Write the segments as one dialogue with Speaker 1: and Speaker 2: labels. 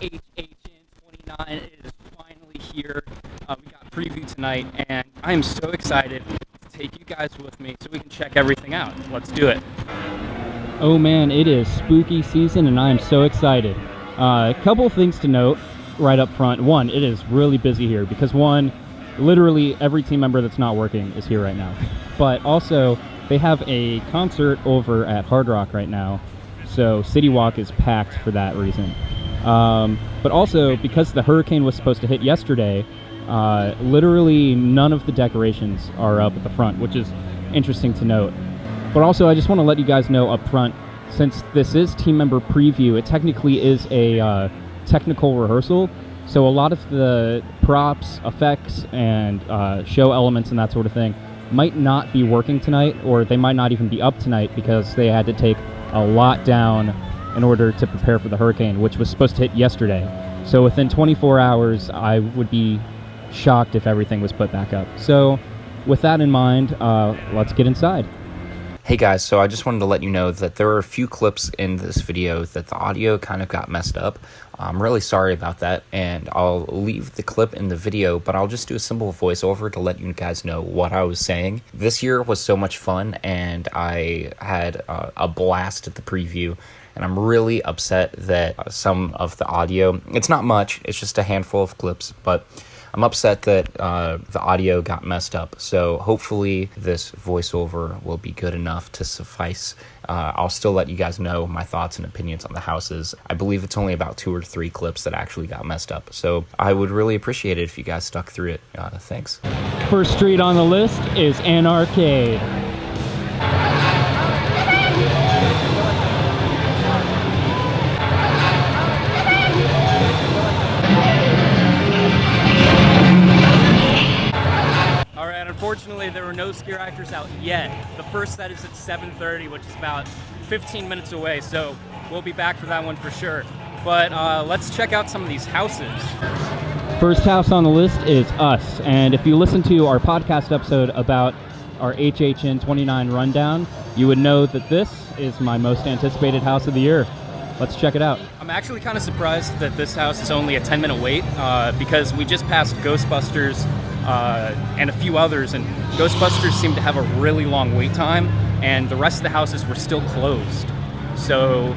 Speaker 1: HHN29 is finally here. We got a preview tonight, and I am so excited to take you guys with me so we can check everything out. Let's do it. Oh man, it is spooky season, and I am so excited. A couple of things to note right up front. One, it is really busy here because literally every team member that's not working is here right now. But also, they have a concert over at Hard Rock right now, so City Walk is packed for that reason. But also, because the hurricane was supposed to hit yesterday, literally none of the decorations are up at the front, which is interesting to note. But also, I just want to let you guys know up front, since this is team member preview, it technically is a technical rehearsal. So a lot of the props, effects, and show elements and that sort of thing might not be working tonight, or they might not even be up tonight because they had to take a lot down in order to prepare for the hurricane, which was supposed to hit yesterday. So within 24 hours, I would be shocked if everything was put back up. So with that in mind, let's get inside.
Speaker 2: Hey guys, so I just wanted to let you know that there are a few clips in this video that the audio kind of got messed up. I'm really sorry about that, and I'll leave the clip in the video, but I'll just do a simple voiceover to let you guys know what I was saying. This year was so much fun, and I had a blast at the preview, and I'm really upset that some of the audio, it's not much, it's just a handful of clips, but I'm upset that the audio got messed up, so hopefully this voiceover will be good enough to suffice. I'll still let you guys know my thoughts and opinions on the houses. I believe it's only about 2 or 3 clips that actually got messed up, so I would really appreciate it if you guys stuck through it. Thanks.
Speaker 1: First street on the list is an arcade. Unfortunately, there were no scare actors out yet. The first set is at 7:30, which is about 15 minutes away, so we'll be back for that one for sure. But let's check out some of these houses. First house on the list is Us, and if you listen to our podcast episode about our HHN29 rundown, you would know that this is my most anticipated house of the year. Let's check it out. I'm actually kind of surprised that this house is only a 10-minute wait because we just passed Ghostbusters and a few others, and Ghostbusters seemed to have a really long wait time, and the rest of the houses were still closed. So,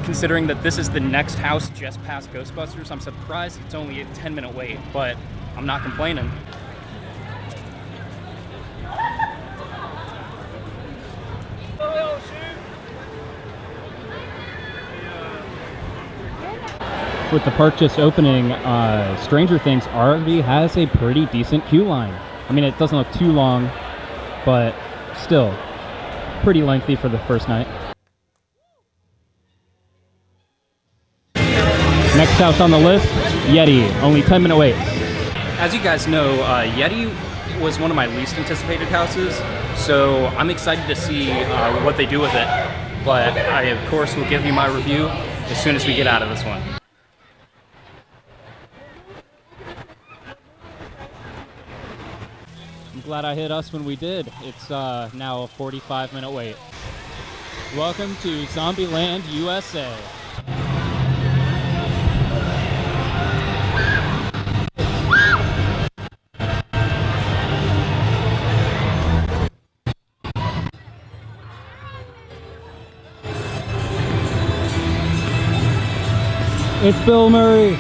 Speaker 1: considering that this is the next house just past Ghostbusters, I'm surprised it's only a 10-minute wait, but I'm not complaining. With the park just opening, Stranger Things already has a pretty decent queue line. I mean, it doesn't look too long, but still pretty lengthy for the first night. Next house on the list, Yeti, only 10-minute wait. As you guys know, Yeti was one of my least anticipated houses, so I'm excited to see what they do with it. But I, of course, will give you my review as soon as we get out of this one. I'm glad I hit Us when we did. It's now a 45-minute wait. Welcome to Zombieland, USA. It's Bill Murray.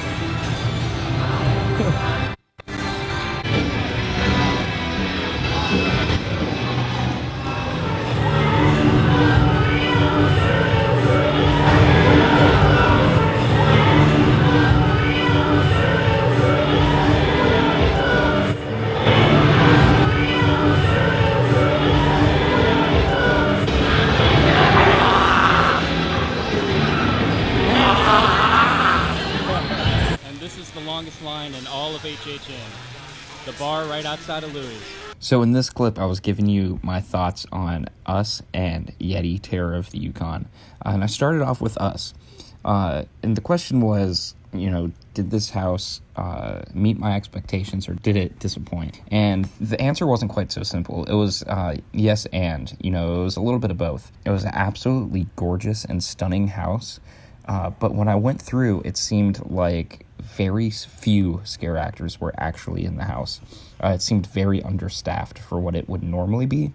Speaker 1: Line in all of HHN. The bar right outside of Louis.
Speaker 2: So in this clip, I was giving you my thoughts on Us and Yeti, Terror of the Yukon. And I started off with Us. And the question was, did this house meet my expectations or did it disappoint? And the answer wasn't quite so simple. It was yes and. It was a little bit of both. It was an absolutely gorgeous and stunning house. But when I went through, it seemed like very few scare actors were actually in the house. It seemed very understaffed for what it would normally be.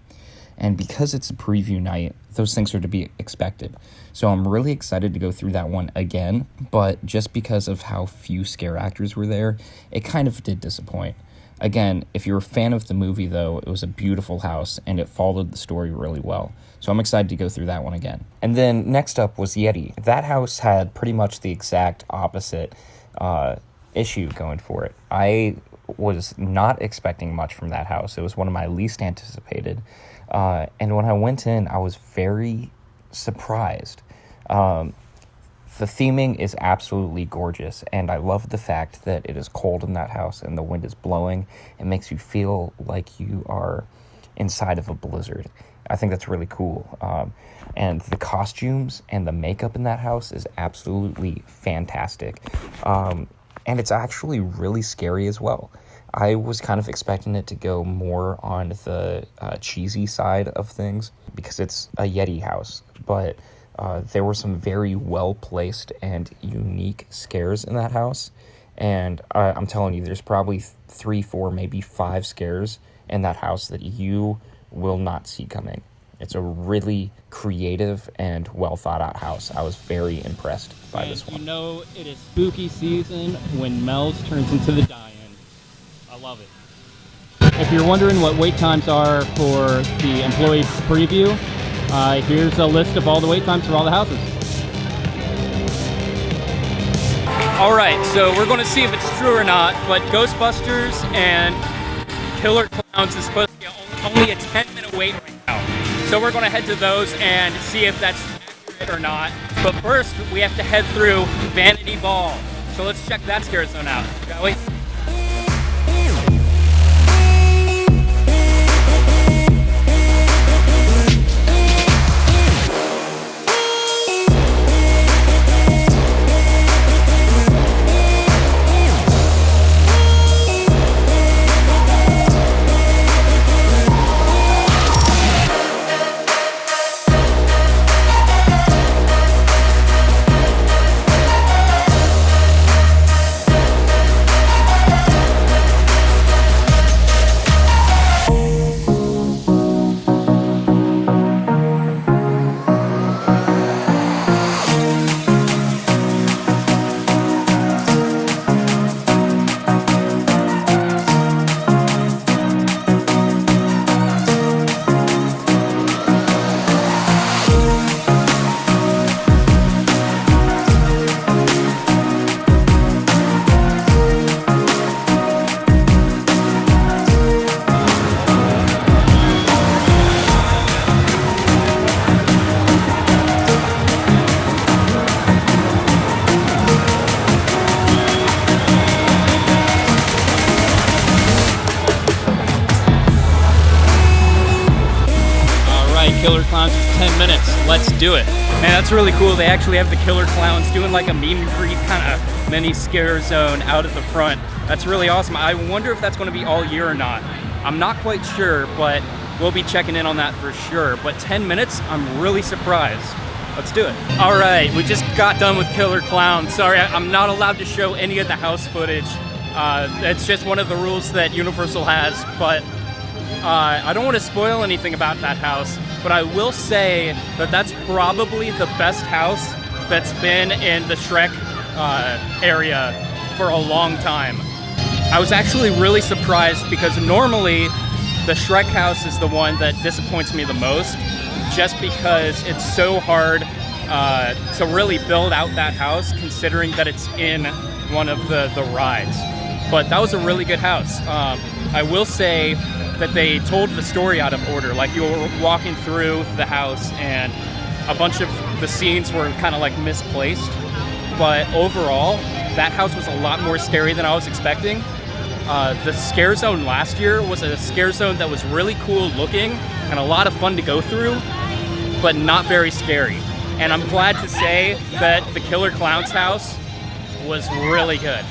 Speaker 2: And because it's a preview night, those things are to be expected. So I'm really excited to go through that one again, but just because of how few scare actors were there, it kind of did disappoint. Again, if you're a fan of the movie, though, it was a beautiful house, and it followed the story really well. So I'm excited to go through that one again. And then next up was Yeti. That house had pretty much the exact opposite issue going for it. I was not expecting much from that house. It was one of my least anticipated. And when I went in, I was very surprised. The theming is absolutely gorgeous, and I love the fact that it is cold in that house and the wind is blowing. It makes you feel like you are inside of a blizzard. I think that's really cool. And the costumes and the makeup in that house is absolutely fantastic. And it's actually really scary as well. I was kind of expecting it to go more on the cheesy side of things because it's a Yeti house, but there were some very well-placed and unique scares in that house, and I'm telling you, there's probably 3, 4, maybe 5 scares in that house that you will not see coming. It's a really creative and well-thought-out house. I was very impressed by this one.
Speaker 1: You know it is spooky season when Mel's turns into the die-in. I love it. If you're wondering what wait times are for the employee preview, here's a list of all the wait times for all the houses. All right, so we're going to see if it's true or not, but Ghostbusters and Killer Klowns is supposed to be only a 10-minute wait right now. So we're going to head to those and see if that's accurate or not. But first, we have to head through Vanity Ball. So let's check that scare zone out, shall we? Killer Klowns is 10 minutes. Let's do it. Man, that's really cool. They actually have the Killer Klowns doing like a meet and greet kind of mini scare zone out at the front. That's really awesome. I wonder if that's going to be all year or not. I'm not quite sure, but we'll be checking in on that for sure. But 10 minutes, I'm really surprised. Let's do it. All right, we just got done with Killer Klowns. Sorry, I'm not allowed to show any of the house footage. It's just one of the rules that Universal has, but I don't want to spoil anything about that house, but I will say that that's probably the best house that's been in the Shrek area for a long time. I was actually really surprised because normally the Shrek house is the one that disappoints me the most, just because it's so hard to really build out that house considering that it's in one of the rides. But that was a really good house. I will say that they told the story out of order. Like, you were walking through the house and a bunch of the scenes were kind of like misplaced. But overall, that house was a lot more scary than I was expecting. The scare zone last year was a scare zone that was really cool looking and a lot of fun to go through, but not very scary. And I'm glad to say that the Killer Klowns house was really good.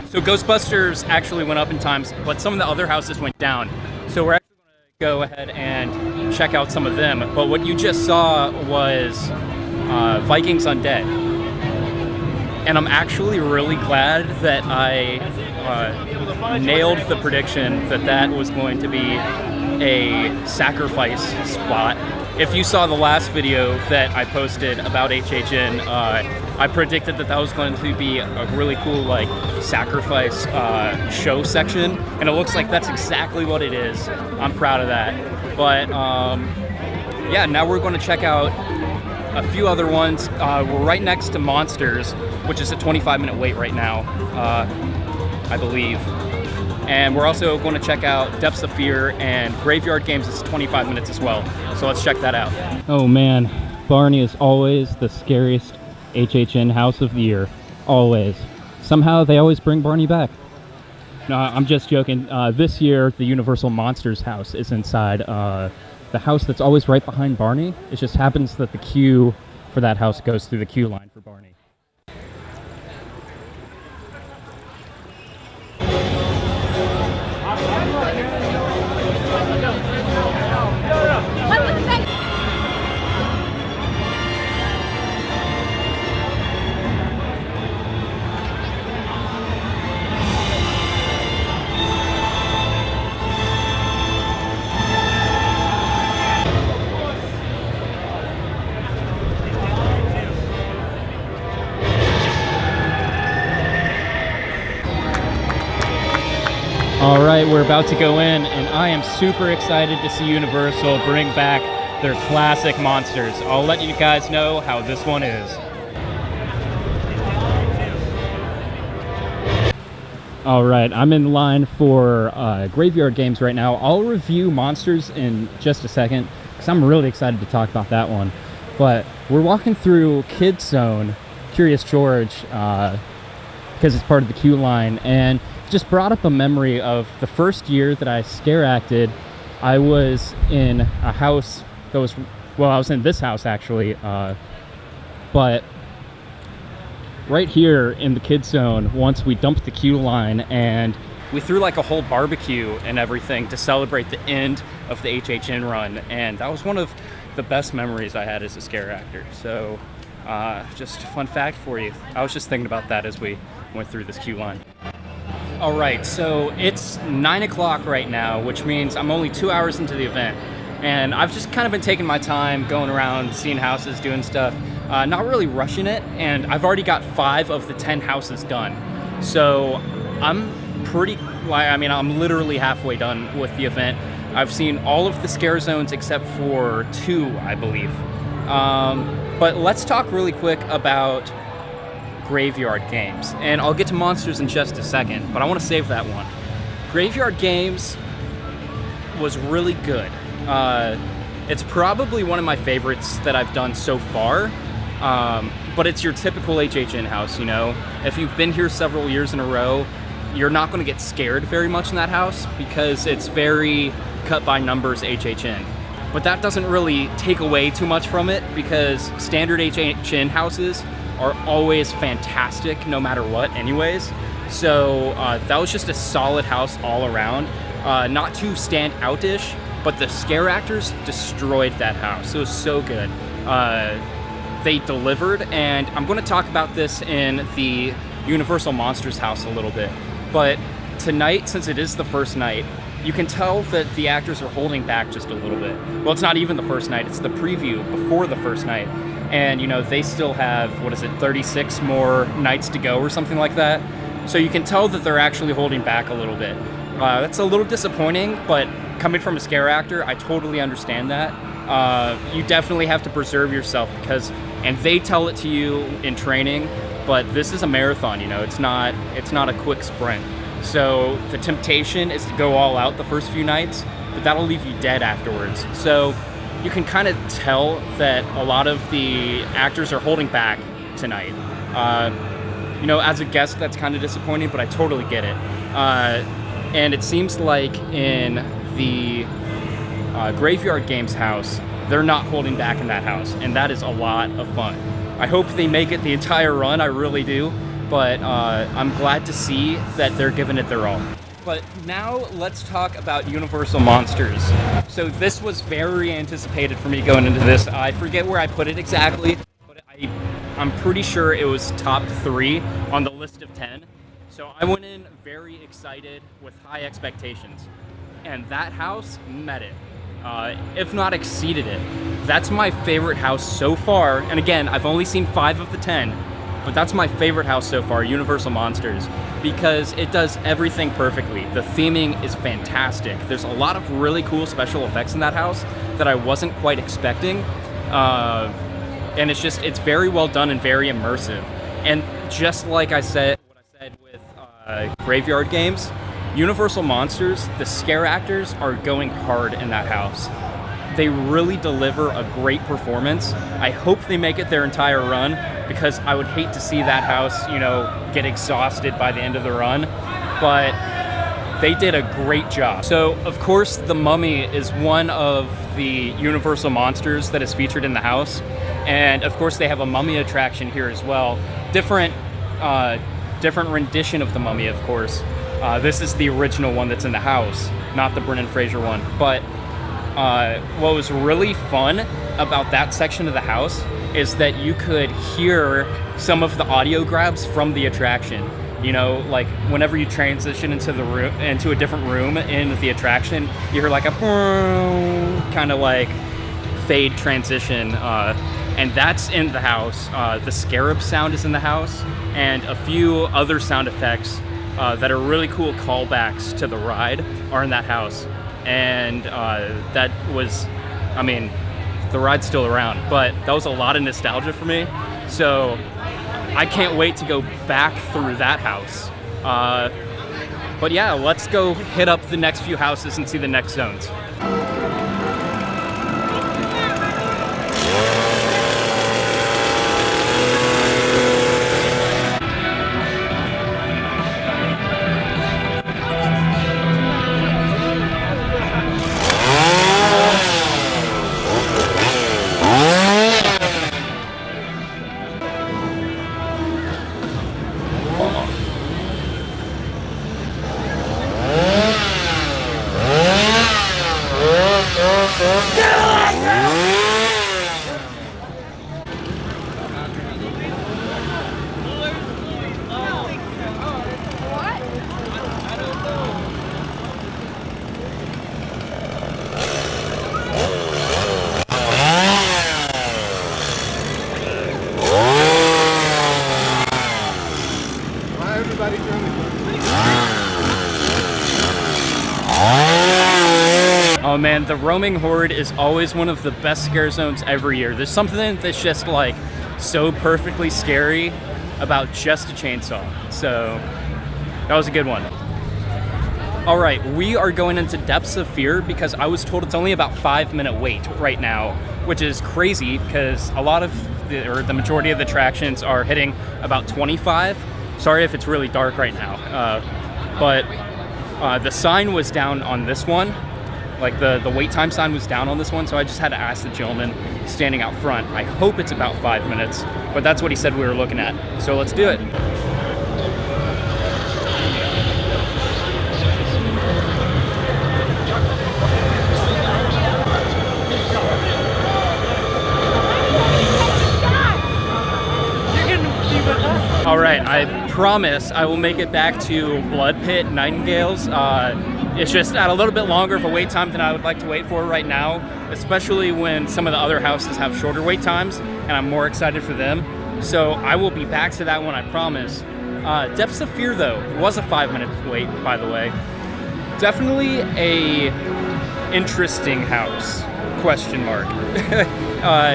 Speaker 1: So Ghostbusters actually went up in times, but some of the other houses went down. So we're actually going to go ahead and check out some of them. But what you just saw was Vikings Undead. And I'm actually really glad that I nailed the prediction that that was going to be a sacrifice spot. If you saw the last video that I posted about HHN, I predicted that that was going to be a really cool like sacrifice show section, and it looks like that's exactly what it is. I'm proud of that. But yeah, now we're going to check out a few other ones. We're right next to Monsters, which is a 25-minute wait right now, I believe. And we're also going to check out Depths of Fear, and Graveyard Games is 25 minutes as well. So let's check that out. Oh man, Barney is always the scariest HHN house of the year. Always. Somehow they always bring Barney back. No, I'm just joking. This year, the Universal Monsters house is inside the house that's always right behind Barney. It just happens that the queue for that house goes through the queue line for Barney. All right, we're about to go in, and I am super excited to see Universal bring back their classic monsters. I'll let you guys know how this one is. All right, I'm in line for Graveyard Games right now. I'll review Monsters in just a second, because I'm really excited to talk about that one. But we're walking through Kids Zone, Curious George, because it's part of the queue line, and just brought up a memory of the first year that I scare acted. I was in a house that was, well, I was in this house actually, but right here in the Kids Zone, once we dumped the queue line and we threw like a whole barbecue and everything to celebrate the end of the HHN run, and that was one of the best memories I had as a scare actor. So just a fun fact for you. I was just thinking about that as we went through this queue line. All right, so it's 9 o'clock right now, which means I'm only 2 hours into the event. And I've just kind of been taking my time, going around, seeing houses, doing stuff, not really rushing it. And I've already got 5 of the 10 houses done. So I'm I'm literally halfway done with the event. I've seen all of the scare zones except for 2, I believe. But let's talk really quick about Graveyard Games, and I'll get to Monsters in just a second, but I want to save that one. Graveyard Games was really good. It's probably one of my favorites that I've done so far, but it's your typical HHN house, you know? If you've been here several years in a row, you're not going to get scared very much in that house because it's very cut by numbers HHN. But that doesn't really take away too much from it, because standard HHN houses are always fantastic no matter what anyways. So that was just a solid house all around. Not too stand out-ish, but the scare actors destroyed that house. It was so good. They delivered, and I'm going to talk about this in the Universal Monsters house a little bit. But tonight, since it is the first night, you can tell that the actors are holding back just a little bit. Well, it's not even the first night, it's the preview before the first night. And, you know, they still have, 36 more nights to go or something like that. So you can tell that they're actually holding back a little bit. That's a little disappointing, but coming from a scare actor, I totally understand that. You definitely have to preserve yourself and they tell it to you in training, but this is a marathon, you know, it's not a quick sprint. So the temptation is to go all out the first few nights, but that'll leave you dead afterwards. So you can kind of tell that a lot of the actors are holding back tonight. You know, as a guest, that's kind of disappointing, but I totally get it. And it seems like in the Graveyard Games house, they're not holding back in that house, and that is a lot of fun. I hope they make it the entire run, I really do. but I'm glad to see that they're giving it their all. But now let's talk about Universal Monsters. So this was very anticipated for me going into this. I forget where I put it exactly, but I'm pretty sure it was top 3 on the list of 10. So I went in very excited with high expectations. And that house met it, if not exceeded it. That's my favorite house so far. And again, I've only seen 5 of the 10, but that's my favorite house so far, Universal Monsters, because it does everything perfectly. The theming is fantastic. There's a lot of really cool special effects in that house that I wasn't quite expecting. And it's very well done and very immersive. And just like I said, what I said with Graveyard Games, Universal Monsters, the scare actors are going hard in that house. They really deliver a great performance. I hope they make it their entire run, because I would hate to see that house, get exhausted by the end of the run. But they did a great job. So, of course, the Mummy is one of the Universal Monsters that is featured in the house. And, of course, they have a Mummy attraction here as well. Different rendition of the Mummy, of course. This is the original one that's in the house, not the Brendan Fraser one. But what was really fun about that section of the house is that you could hear some of the audio grabs from the attraction. Like whenever you transition into a different room in the attraction, you hear like a kind of like fade transition, and that's in the house. The scarab sound is in the house, and a few other sound effects that are really cool callbacks to the ride are in that house. And that was, the ride's still around, but that was a lot of nostalgia for me. So I can't wait to go back through that house. But yeah, let's go hit up the next few houses and see the next zones. Oh man, the Roaming Horde is always one of the best scare zones every year. There's something that's just like so perfectly scary about just a chainsaw. So that was a good one. All right, we are going into Depths of Fear because I was told it's only about 5-minute wait right now, which is crazy because a lot of the majority of the attractions are hitting about 25. Sorry if it's really dark right now, but the sign was down on this one. Like the wait time sign was down on this one, so I just had to ask the gentleman standing out front. I hope it's about 5 minutes, but that's what he said we were looking at. So let's do it. All right, I promise I will make it back to Blood Pit Nightingales. It's just at a little bit longer of a wait time than I would like to wait for right now, especially when some of the other houses have shorter wait times, and I'm more excited for them. So I will be back to that one, I promise. Depths of Fear, though, was a 5-minute wait, by the way. Definitely a interesting house, question mark.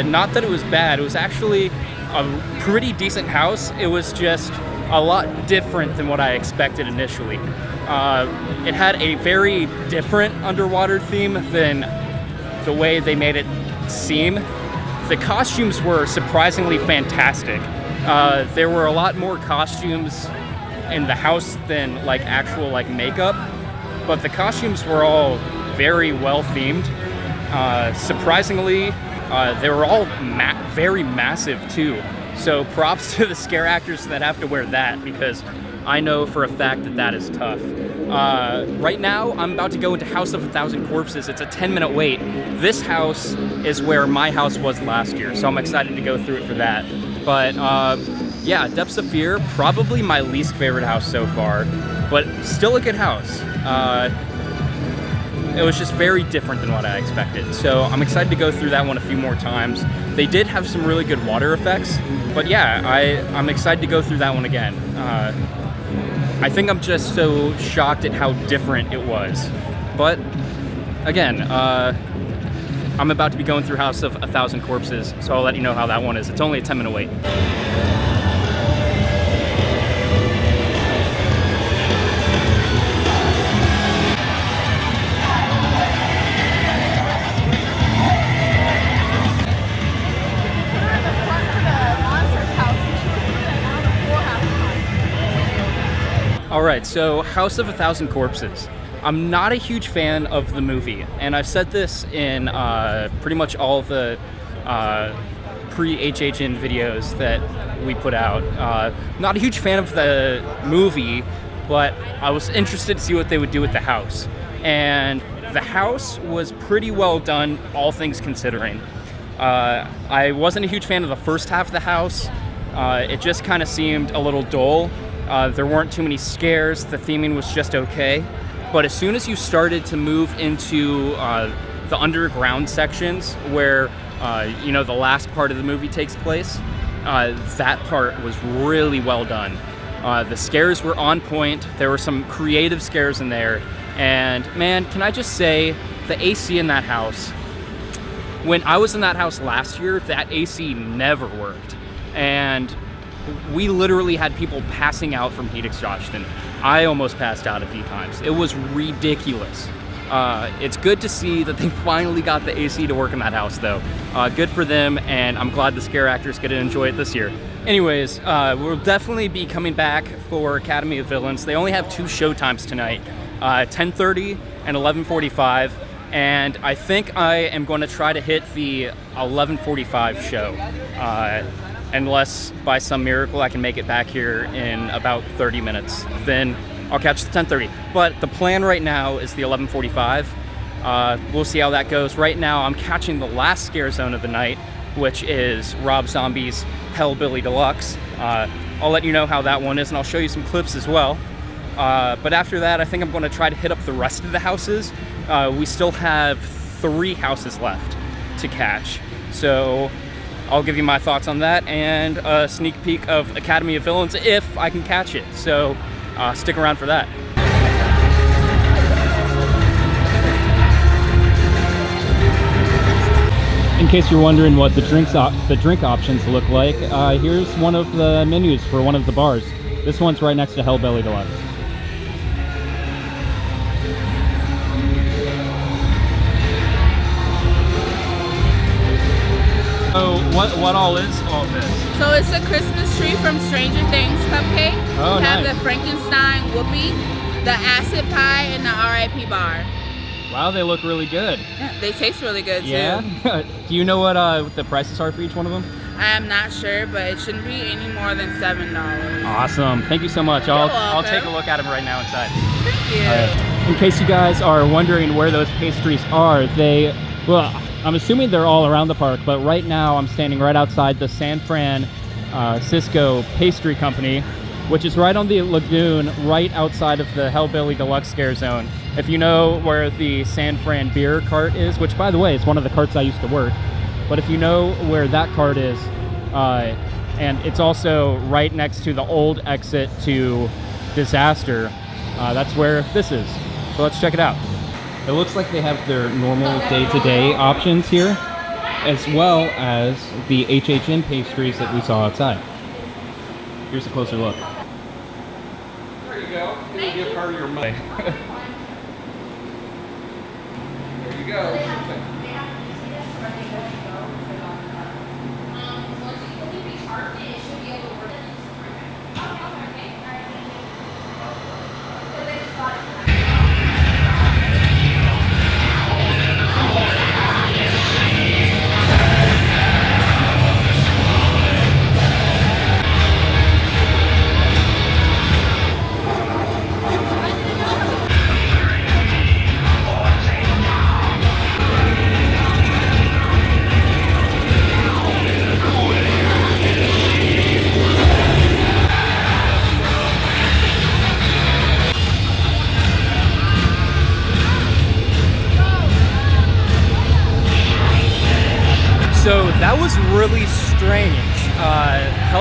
Speaker 1: Not that it was bad, it was actually a pretty decent house. It was just a lot different than what I expected initially. It had a very different underwater theme than the way they made it seem. The costumes were surprisingly fantastic. There were a lot more costumes in the house than actual makeup, but the costumes were all very well themed. Surprisingly, they were all very massive too. So props to the scare actors that have to wear that, because I know for a fact that that is tough. Right now, I'm about to go into House of a Thousand Corpses. It's a 10-minute wait. This house is where my house was last year, so I'm excited to go through it for that. But yeah, Depths of Fear, probably my least favorite house so far, but still a good house. It was just very different than what I expected. So I'm excited to go through that one a few more times. They did have some really good water effects, but yeah, I'm excited to go through that one again. I think I'm just so shocked at how different it was. But again, I'm about to be going through House of a Thousand Corpses, so I'll let you know how that one is. It's only a 10-minute wait. Alright, so House of a Thousand Corpses. I'm not a huge fan of the movie, and I've said this in pretty much all the pre-HHN videos that we put out. Not a huge fan of the movie, but I was interested to see what they would do with the house. And the house was pretty well done, all things considering. I wasn't a huge fan of the first half of the house. It just kind of seemed a little dull. There weren't too many scares. The theming was just okay. But as soon as you started to move into the underground sections where, you know, the last part of the movie takes place, that part was really well done. The scares were on point. There were some creative scares in there. And man, can I just say, the AC in that house, when I was in that house last year, that AC never worked. And we literally had people passing out from heat exhaustion. I almost passed out a few times. It was ridiculous. It's good to see that they finally got the AC to work in that house, though. Good for them, and I'm glad the scare actors get to enjoy it this year. Anyways, we'll definitely be coming back for Academy of Villains. They only have 2 showtimes tonight, 10:30 and 11:45, and I think I am going to try to hit the 11:45 show. Unless by some miracle I can make it back here in about 30 minutes, then I'll catch the 10:30. But the plan right now is the 11:45. We'll see how that goes. Right now I'm catching the last scare zone of the night, which is Rob Zombie's Hellbilly Deluxe. I'll let you know how that one is, and I'll show you some clips as well. But after that, I think I'm going to try to hit up the rest of the houses. We still have 3 houses left to catch. So I'll give you my thoughts on that and a sneak peek of Academy of Villains if I can catch it. So stick around for that. In case you're wondering what the drink options look like, here's one of the menus for one of the bars. This one's right next to Hellbilly Deluxe. So what all is all this?
Speaker 3: So it's a Christmas tree from Stranger Things cupcake.
Speaker 1: Oh,
Speaker 3: we have
Speaker 1: nice.
Speaker 3: the Frankenstein whoopie, the acid pie, and the RIP bar.
Speaker 1: Wow, they look really good.
Speaker 3: Yeah, they taste really good too.
Speaker 1: Yeah? Do you know what the prices are for each one of them?
Speaker 3: I am not sure, but it shouldn't be any more than $7.
Speaker 1: Awesome. Thank you so much. I'll take a look at them right now inside.
Speaker 3: Thank you.
Speaker 1: All right. In case you guys are wondering where those pastries are, well, I'm assuming they're all around the park, but right now I'm standing right outside the San Francisco Pastry Company, which is right on the lagoon, right outside of the Hellbilly Deluxe Scare Zone. If you know where the San Fran beer cart is, which by the way is one of the carts I used to work, but if you know where that cart is, and it's also right next to the old exit to Disaster, that's where this is. So let's check it out. It looks like they have their normal day-to-day options here, as well as the HHN pastries that we saw outside. Here's a closer look. There you go. You give her your money. There you go.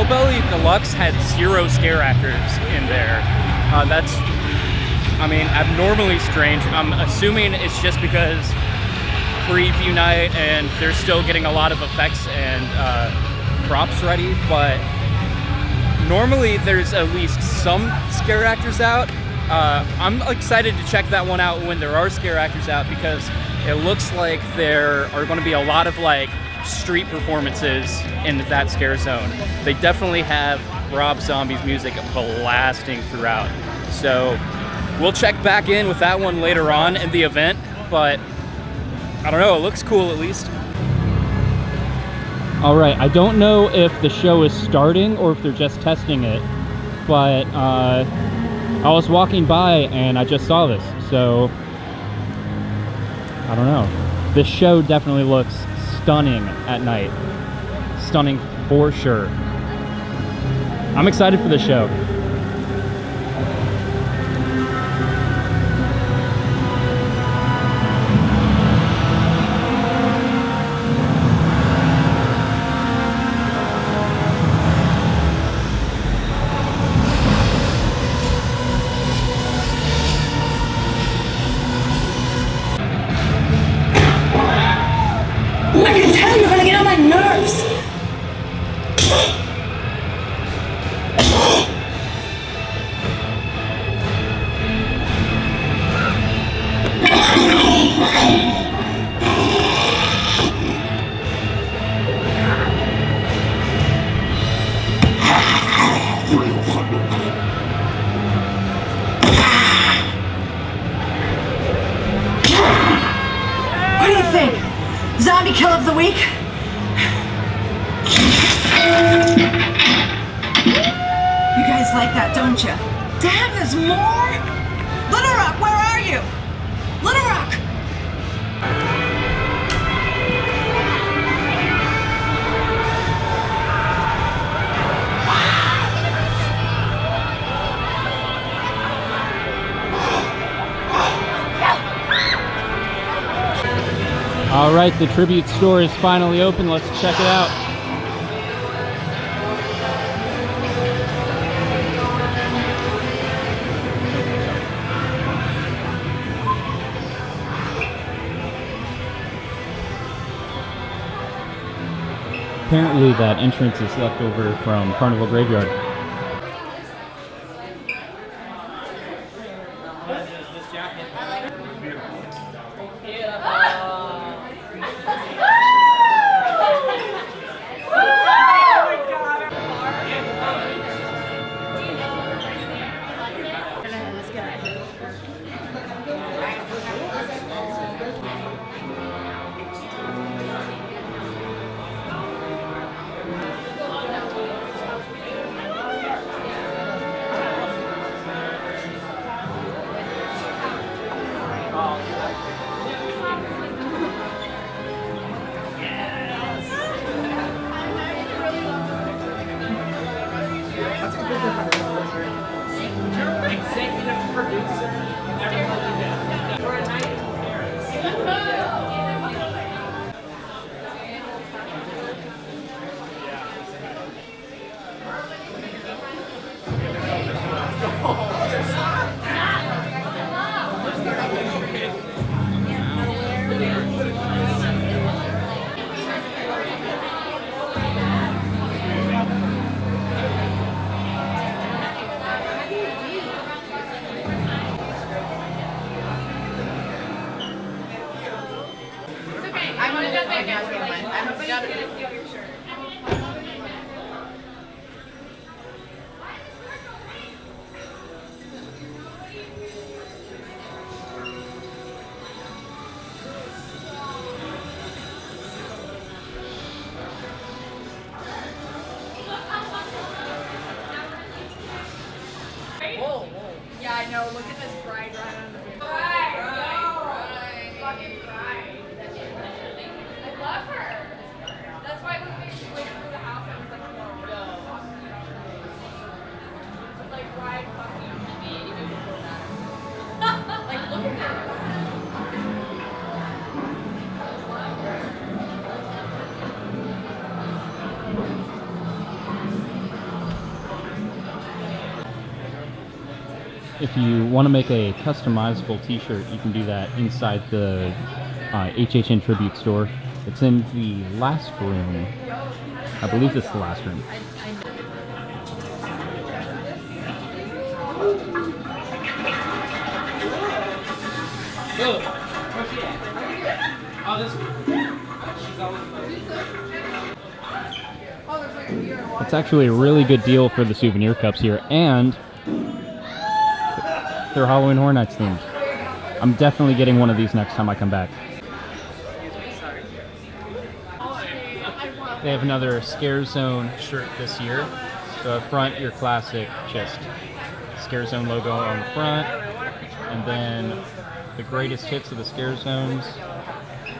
Speaker 1: Hellbelly Deluxe had 0 scare actors in there. That's, I mean, abnormally strange. I'm assuming it's just because preview night and they're still getting a lot of effects and props ready, but normally there's at least some scare actors out. I'm excited to check that one out when there are scare actors out, because it looks like there are going to be a lot of like street performances in that scare zone. They definitely have Rob Zombie's music blasting throughout. So we'll check back in with that one later on in the event, but I don't know, it looks cool at least. All right, I don't know if the show is starting or if they're just testing it, but I was walking by and I just saw this, so I don't know. This show definitely looks stunning at night. Stunning for sure. I'm excited for the show.
Speaker 4: I can tell you're gonna get on my nerves. What do you think? Zombie kill of the week? You guys like that, don't you? Damn, there's more? Little Rock, where are you? Little Rock!
Speaker 1: All right, the tribute store is finally open. Let's check it out. Apparently that entrance is left over from Carnival Graveyard.
Speaker 3: Yeah, I know. Look at this bride right on the video. Bride. Fucking bride. I love her. That's why when we went through the house, I was like, no. It's like bride fucking me even before that. Like, look at that.
Speaker 1: if you want to make a customizable t-shirt, you can do that inside the HHN Tribute store. It's in the last room. I believe it's the last room. It's actually a really good deal for the souvenir cups here, and they're Halloween Horror Nights themed. I'm definitely getting one of these next time I come back. They have another Scare Zone shirt this year. So up front, your classic just Scare Zone logo on the front, and then the greatest hits of the Scare Zones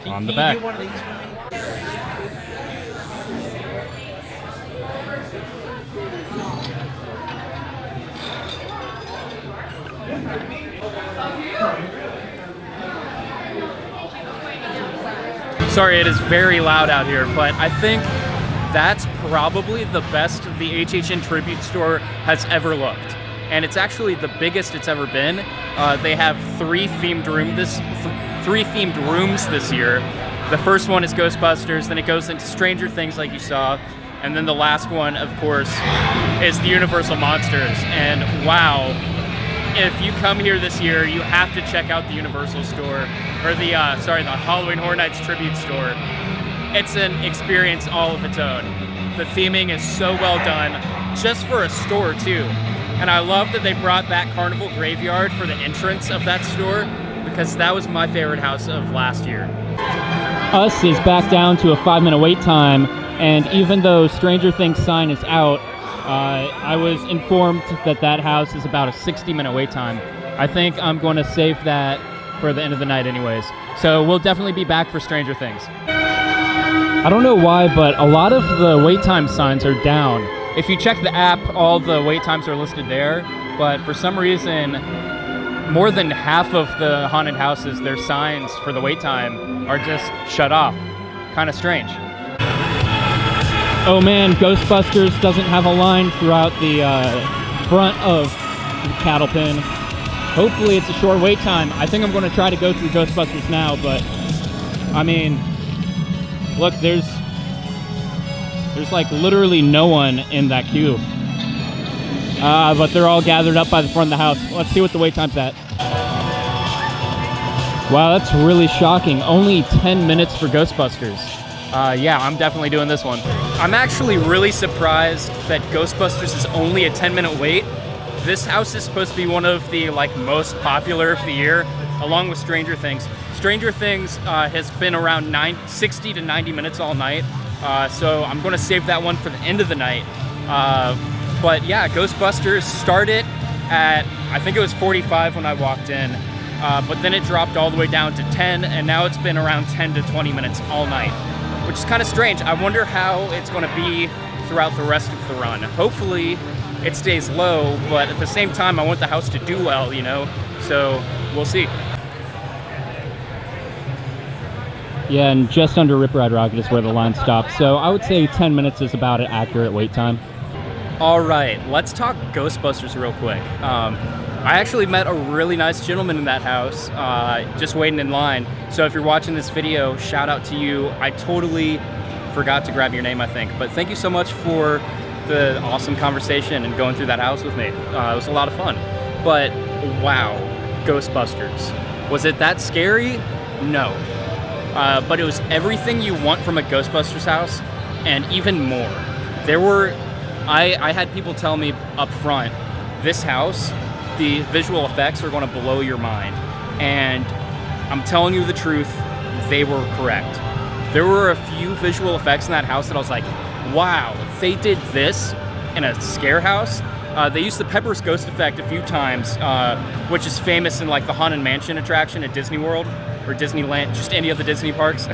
Speaker 1: on the back. Sorry, it is very loud out here, but I think that's probably the best the HHN Tribute store has ever looked. And it's actually the biggest it's ever been. They have three themed rooms this year. The first one is Ghostbusters, then it goes into Stranger Things like you saw, and then the last one, of course, is the Universal Monsters. And wow, if you come here this year, you have to check out the Universal store, or the Halloween Horror Nights Tribute store. It's an experience all of its own. The theming is so well done, just for a store too. And I love that they brought back Carnival Graveyard for the entrance of that store, because that was my favorite house of last year. Us is back down to a 5-minute wait time, and even though Stranger Things sign is out, I was informed that that house is about a 60-minute wait time. I think I'm going to save that for the end of the night anyways. So we'll definitely be back for Stranger Things. I don't know why, but a lot of the wait time signs are down. If you check the app, all the wait times are listed there, but for some reason, more than half of the haunted houses, their signs for the wait time are just shut off. Kind of strange. Oh man, Ghostbusters doesn't have a line throughout the front of the cattle pen. Hopefully it's a short wait time. I think I'm going to try to go through Ghostbusters now, but I mean, look, there's like literally no one in that queue. But they're all gathered up by the front of the house. Let's see what the wait time's at. Wow, that's really shocking. Only 10 minutes for Ghostbusters. Yeah, I'm definitely doing this one. I'm actually really surprised that Ghostbusters is only a 10-minute wait. This house is supposed to be one of the most popular of the year, along with Stranger Things. Stranger Things has been around 60 to 90 minutes all night, so I'm going to save that one for the end of the night. But yeah, Ghostbusters started at, I think it was 45 when I walked in, but then it dropped all the way down to 10, and now it's been around 10 to 20 minutes all night, which is kind of strange. I wonder how it's going to be throughout the rest of the run. Hopefully it stays low, but at the same time, I want the house to do well, you know? So we'll see. Yeah, and just under Rip Ride Rocket is where the line stops. So I would say 10 minutes is about an accurate wait time. All right, let's talk Ghostbusters real quick. I actually met a really nice gentleman in that house, just waiting in line. So if you're watching this video, shout out to you. I totally forgot to grab your name, I think. But thank you so much for the awesome conversation and going through that house with me. It was a lot of fun. But wow, Ghostbusters. Was it that scary? No. But it was everything you want from a Ghostbusters house and even more. I had people tell me up front, this house, the visual effects are going to blow your mind. And I'm telling you the truth, they were correct. There were a few visual effects in that house that I was like, wow, they did this in a scare house. They used the Pepper's Ghost effect a few times, which is famous in like the Haunted Mansion attraction at Disney World or Disneyland, just any of the Disney parks.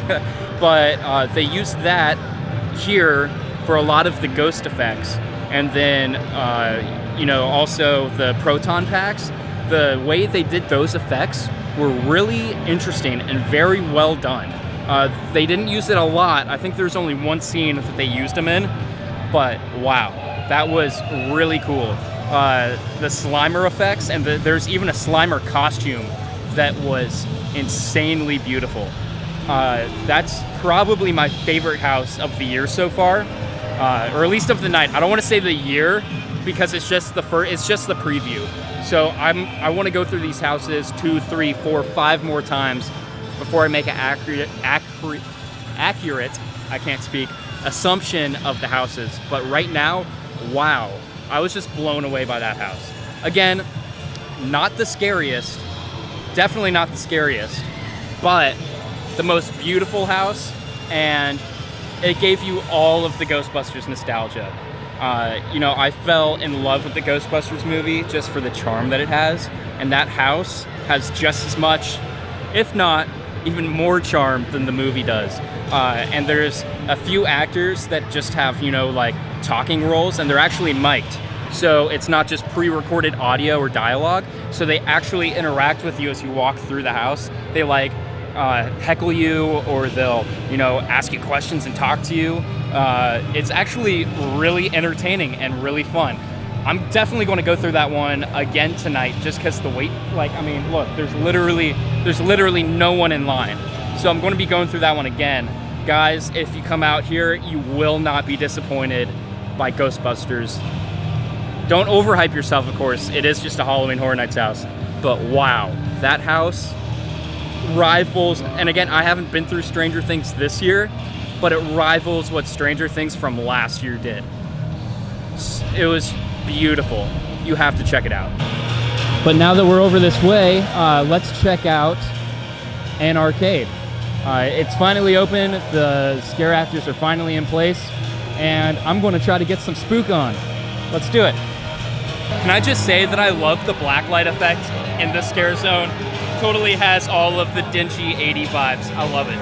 Speaker 1: But they used that here for a lot of the ghost effects. And then, also the proton packs. The way they did those effects were really interesting and very well done. They didn't use it a lot. I think there's only one scene that they used them in, but wow, that was really cool. the Slimer effects, and there's even a Slimer costume that was insanely beautiful. That's probably my favorite house of the year so far, or at least of the night. I don't want to say the year because it's just the preview. So I want to go through these houses 2, 3, 4, 5 more times before I make an accurate, I can't speak, assumption of the houses. But right now, wow, I was just blown away by that house. Again, not the scariest, definitely not the scariest, but the most beautiful house, and it gave you all of the Ghostbusters nostalgia. You know, I fell in love with the Ghostbusters movie just for the charm that it has, and that house has just as much, if not even more charm than the movie does. And there's a few actors that just have, you know, like talking roles, and they're actually mic'd. So it's not just pre-recorded audio or dialogue. So they actually interact with you as you walk through the house. They like heckle you, or they'll, you know, ask you questions and talk to you. It's actually really entertaining and really fun. I'm definitely going to go through that one again tonight, just because the wait, like, I mean, look, there's literally no one in line. So I'm going to be going through that one again. Guys, if you come out here, you will not be disappointed by Ghostbusters. Don't overhype yourself, of course. It is just a Halloween Horror Nights house. But wow, that house rivals, and again, I haven't been through Stranger Things this year, but it rivals what Stranger Things from last year did. It was beautiful. You have to check it out. But now that we're over this way, let's check out an arcade. It's finally open, the scare actors are finally in place, and I'm going to try to get some spook on. Let's do it. Can I just say that I love the blacklight effect in the scare zone? Totally has all of the dingy 80 vibes. I love it.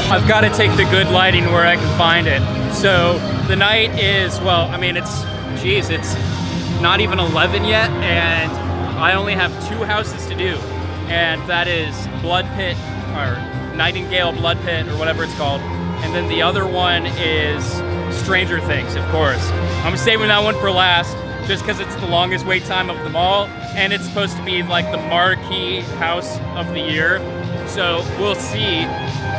Speaker 1: I've got to take the good lighting where I can find it. So the night is, well, I mean, it's not even 11 yet, and I only have 2 houses to do, and that is Blood Pit, or Nightingale Blood Pit, or whatever it's called, and then the other one is Stranger Things, of course. I'm saving that one for last, just because it's the longest wait time of them all, and it's supposed to be like the marquee house of the year, so we'll see.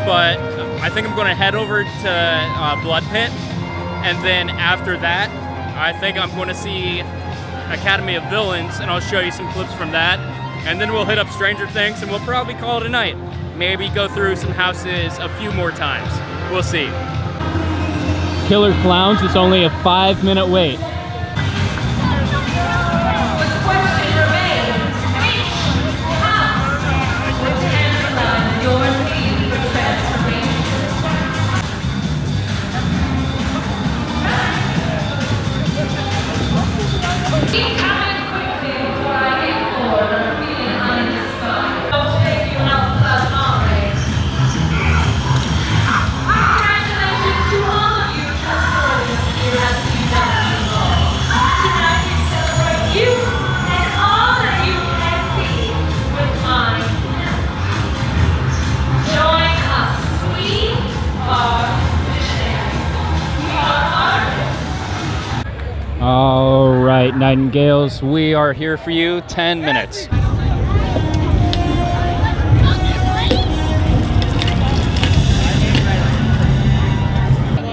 Speaker 1: But I think I'm going to head over to Blood Pit, and then after that, I think I'm going to see Academy of Villains, and I'll show you some clips from that, and then we'll hit up Stranger Things, and we'll probably call it a night. Maybe go through some houses a few more times. We'll see. Killer Klowns, it's only a 5-minute wait. All right, Nightingales, we are here for you. 10 minutes.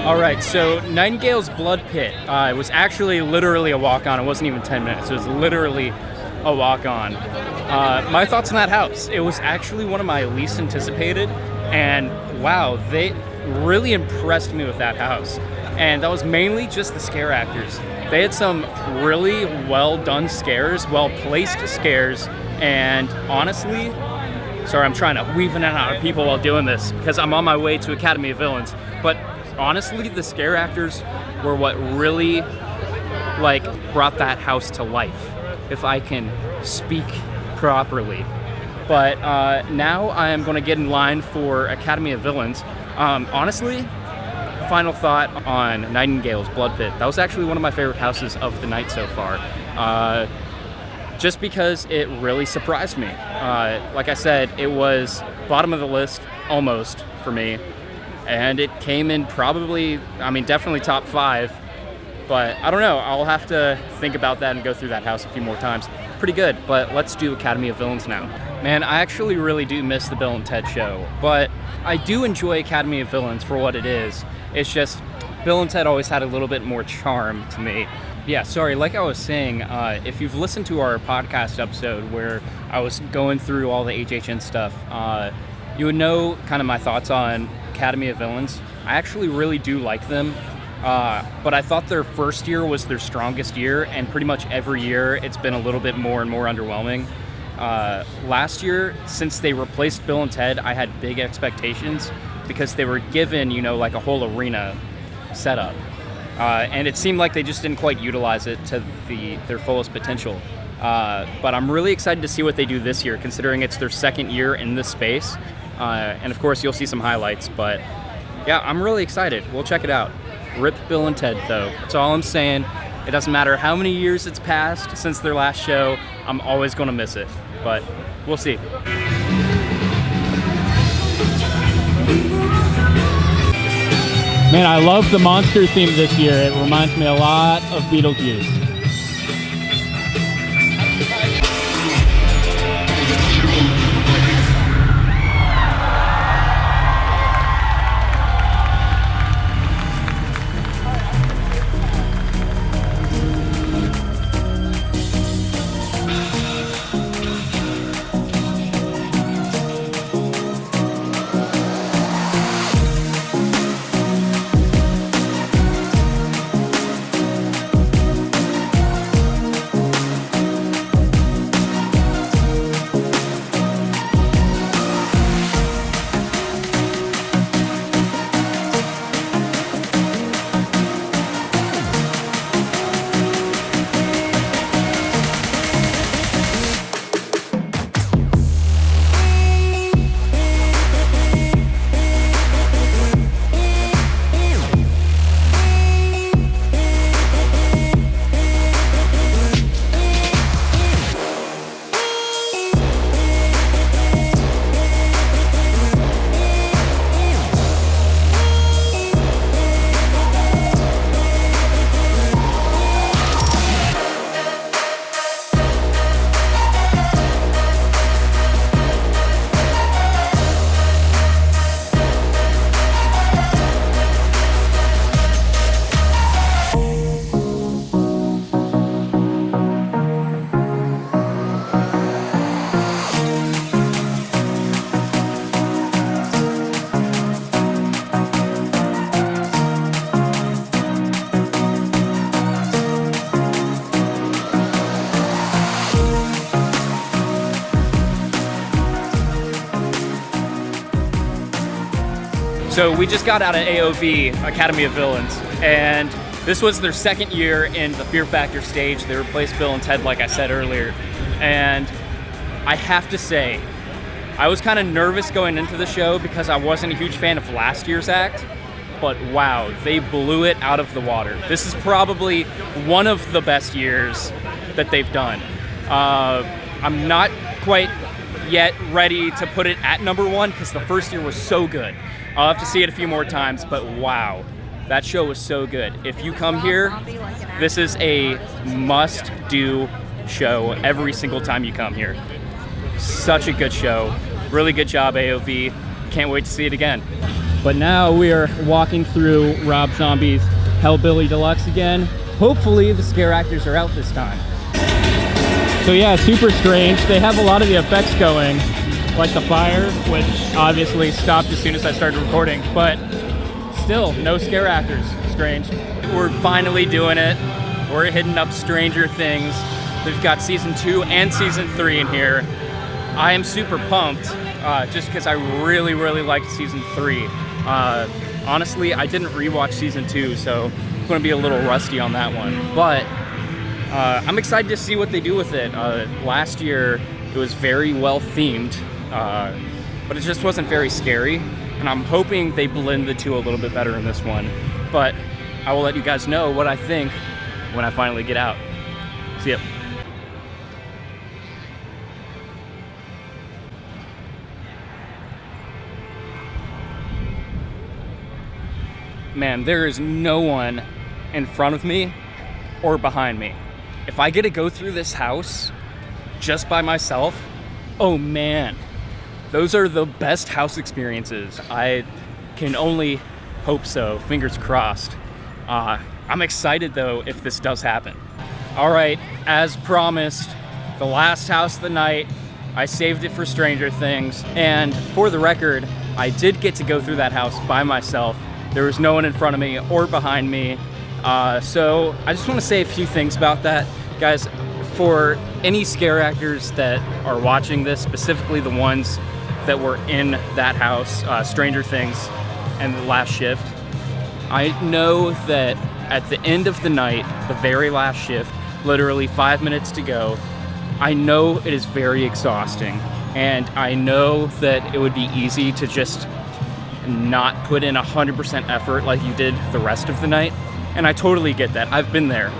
Speaker 1: All right, so Nightingale's Blood Pit, it was actually literally a walk-on. It wasn't even 10 minutes. It was literally a walk-on. My thoughts on that house. It was actually one of my least anticipated, and wow, they really impressed me with that house. And that was mainly just the scare actors. They had some really well done scares, well placed scares, and honestly, sorry, I'm trying to weave in and out of people while doing this because I'm on my way to Academy of Villains. But honestly, the scare actors were what really like brought that house to life, if I can speak properly. But now I am going to get in line for Academy of Villains. Honestly, final thought on Nightingales Blood Pit. That was actually one of my favorite houses of the night so far. Just because it really surprised me. Like I said, it was bottom of the list almost for me, and it came in probably, I mean, definitely top 5, but I don't know, I'll have to think about that and go through that house a few more times. Pretty good, but let's do Academy of Villains now. Man, I actually really do miss the Bill and Ted show, but I do enjoy Academy of Villains for what it is. It's just, Bill and Ted always had a little bit more charm to me. Yeah, sorry, like I was saying, if you've listened to our podcast episode where I was going through all the HHN stuff, you would know kind of my thoughts on Academy of Villains. I actually really do like them, but I thought their first year was their strongest year, and pretty much every year it's been a little bit more and more underwhelming. Last year, since they replaced Bill and Ted, I had big expectations because they were given, you know, like a whole arena setup. And it seemed like they just didn't quite utilize it to their fullest potential. But I'm really excited to see what they do this year, considering it's their second year in this space. And of course, you'll see some highlights. But yeah, I'm really excited. We'll check it out. Rip Bill and Ted, though. That's all I'm saying. It doesn't matter how many years it's passed since their last show. I'm always going to miss it. But we'll see. Man, I love the monster theme this year. It reminds me a lot of Beetlejuice. So we just got out of AOV, Academy of Villains, and this was their second year in the Fear Factor stage. They replaced Bill and Ted, like I said earlier. And I have to say, I was kind of nervous going into the show because I wasn't a huge fan of last year's act, but wow, they blew it out of the water. This is probably one of the best years that they've done. I'm not quite yet ready to put it at number 1 because the first year was so good. I'll have to see it a few more times, but wow, that show was so good. If you come here, this is a must-do show every single time you come here. Such a good show. Really good job, AOV. Can't wait to see it again. But now we are walking through Rob Zombie's Hellbilly Deluxe again. Hopefully the scare actors are out this time. So yeah, super strange. They have a lot of the effects going, like the fire, which obviously stopped as soon as I started recording, but still, no scare actors. Strange. We're finally doing it. we're hitting up Stranger Things. We've got season 2 and season 3 in here. I am super pumped, just because I really liked season 3. Honestly, I didn't rewatch season 2, so I'm going to be a little rusty on that one. But I'm excited to see what they do with it. Last year, it was very well themed, but it just wasn't very scary. And I'm hoping they blend the two a little bit better in this one. But I will let you guys know what I think when I finally get out. See ya. Man, there is no one in front of me or behind me. If I get to go through this house just by myself, oh man, those are the best house experiences. I can only hope so, fingers crossed. I'm excited though if this does happen. All right, as promised, the last house of the night, I saved it for Stranger Things. And for the record, I did get to go through that house by myself. There was no one in front of me or behind me. So I just want to say a few things about that. Guys, for any scare actors that are watching this, specifically the ones that were in that house, Stranger Things and The Last Shift, I know that at the end of the night, the very last shift, literally 5 minutes to go, I know it is very exhausting. And I know that it would be easy to just not put in 100% effort like you did the rest of the night. And I totally get that. I've been there.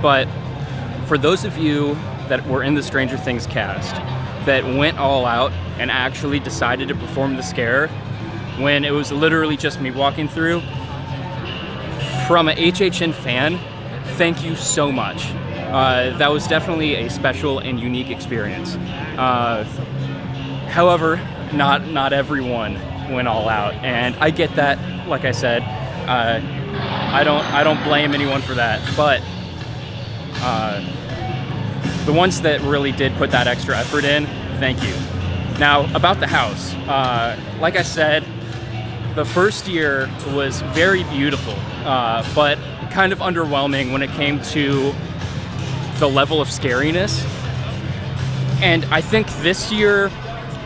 Speaker 1: But for those of you that were in the Stranger Things cast that went all out and actually decided to perform the scare when it was literally just me walking through, from an HHN fan, thank you so much. That was definitely a special and unique experience. However, not everyone went all out, and I get that. Like I said, I don't blame anyone for that, but the ones that really did put that extra effort in, thank you. Now, about the house, like I said, the first year was very beautiful, but kind of underwhelming when it came to the level of scariness. And I think this year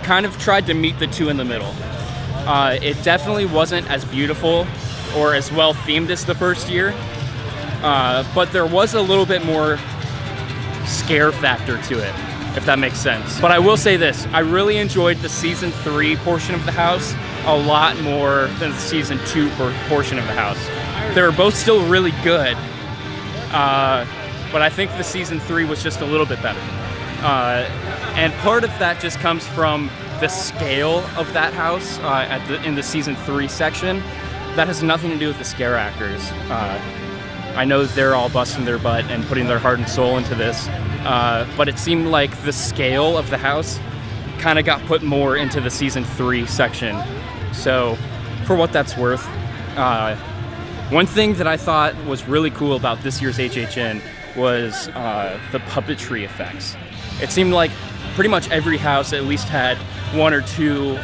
Speaker 1: kind of tried to meet the two in the middle. It definitely wasn't as beautiful or as well themed as the first year, but there was a little bit more scare factor to it, if that makes sense. But I will say this, I really enjoyed the season 3 portion of the house a lot more than the season 2 portion of the house. They were both still really good, but I think the season 3 was just a little bit better. And part of that just comes from the scale of that house in the season 3 section. That has nothing to do with the scare actors. I know they're all busting their butt and putting their heart and soul into this, but it seemed like the scale of the house kind of got put more into the season 3 section. So, for what that's worth, one thing that I thought was really cool about this year's HHN was the puppetry effects. It seemed like pretty much every house at least had 1 or 2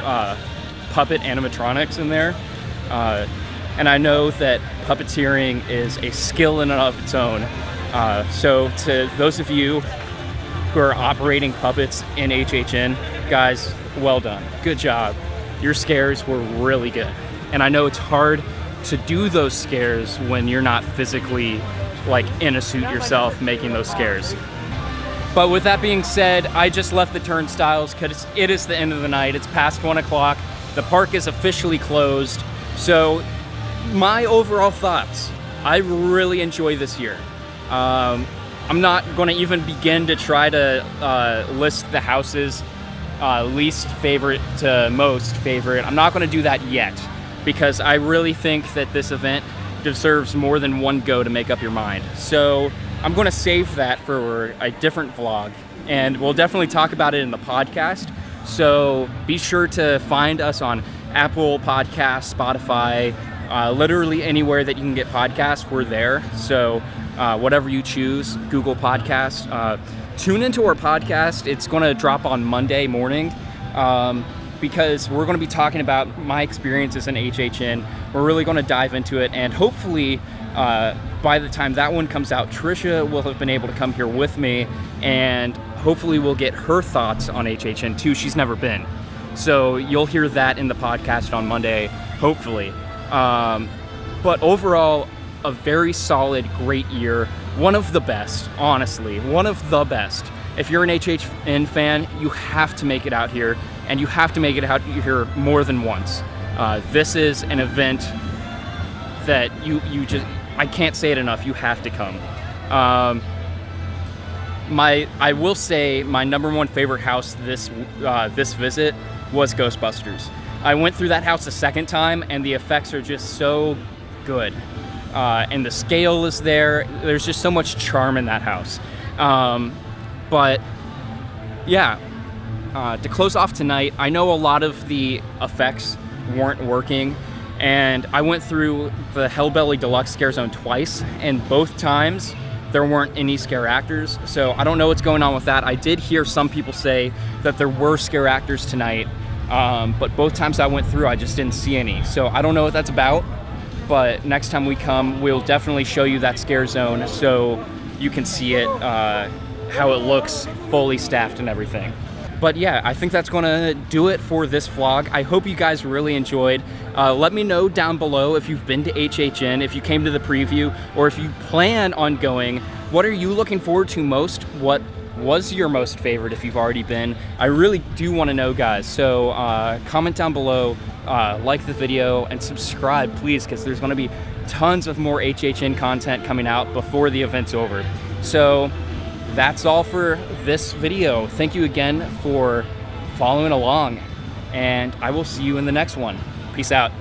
Speaker 1: puppet animatronics in there. And I know that puppeteering is a skill in and of its own. So to those of you who are operating puppets in HHN, guys, well done. Good job. Your scares were really good. And I know it's hard to do those scares when you're not physically like in a suit yourself making those scares. But with that being said, I just left the turnstiles because it is the end of the night. It's past 1 o'clock. The park is officially closed. So my overall thoughts, I really enjoy this year. I'm not going to even begin to try to list the houses least favorite to most favorite. I'm not going to do that yet because I really think that this event deserves more than one go to make up your mind. So I'm going to save that for a different vlog, and we'll definitely talk about it in the podcast. So be sure to find us on Apple Podcasts, Spotify, literally anywhere that you can get podcasts, we're there. So whatever you choose, Google Podcasts. Tune into our podcast. It's going to drop on Monday morning because we're going to be talking about my experiences in HHN. We're really going to dive into it, and hopefully By the time that one comes out, Trisha will have been able to come here with me, and hopefully we'll get her thoughts on HHN too. She's never been. So you'll hear that in the podcast on Monday, hopefully. But overall, a very solid, great year. One of the best, honestly, one of the best. If you're an HHN fan, you have to make it out here, and you have to make it out here more than once. This is an event that you just, I can't say it enough, you have to come. I will say my number one favorite house this visit was Ghostbusters. I went through that house a second time, and the effects are just so good. And the scale is there. There's just so much charm in that house. But yeah, to close off tonight, I know a lot of the effects weren't working, and I went through the Hellbelly Deluxe Scare Zone twice, and both times there weren't any scare actors. So I don't know what's going on with that. I did hear some people say that there were scare actors tonight, but both times I went through, I just didn't see any. So I don't know what that's about, but next time we come, we'll definitely show you that scare zone so you can see it, how it looks fully staffed and everything. But yeah, I think that's going to do it for this vlog. I hope you guys really enjoyed. Let me know down below if you've been to HHN, if you came to the preview, or if you plan on going. What are you looking forward to most? What was your most favorite if you've already been? I really do want to know, guys. So comment down below, like the video, and subscribe, please, because there's going to be tons of more HHN content coming out before the event's over. So that's all for this video. Thank you again for following along, and I will see you in the next one. Peace out.